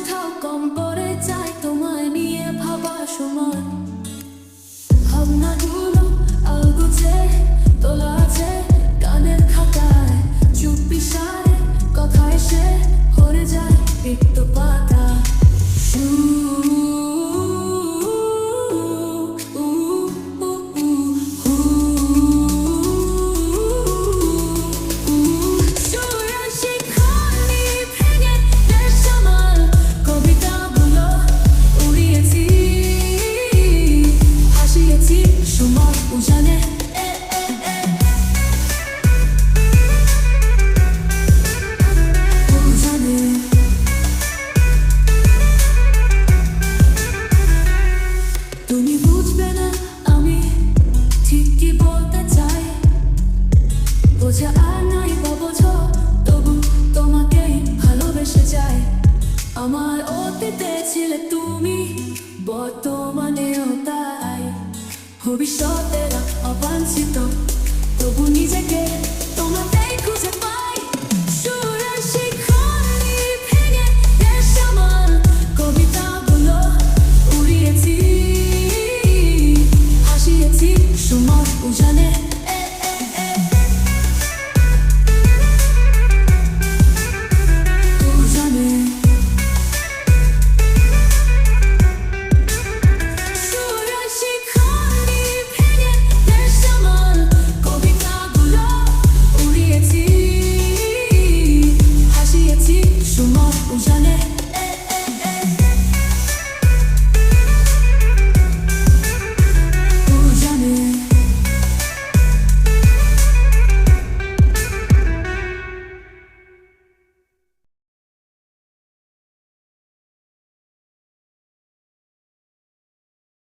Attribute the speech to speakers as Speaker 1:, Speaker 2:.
Speaker 1: কোথাও কম পড়ে যায় তোমায় নিয়ে ভাবার সময়। ভাবনাগুলো আলগুছে তোলা আছে গানের খাতায়, চুপি সারে কথা এসে ভরে যায় পিত্ত পাতা। তুমি বুঝবে না আমি ঠিক কি বলতে চাই, বোঝা আর নাই বা বোঝো তবু তোমাকেই ভালোবেসে যাই। আমার অতীতে ছিলে তুমি, বর্তমানেও তাই, ভবিষ্যতের অবাঞ্ছিত তবু নিজেকে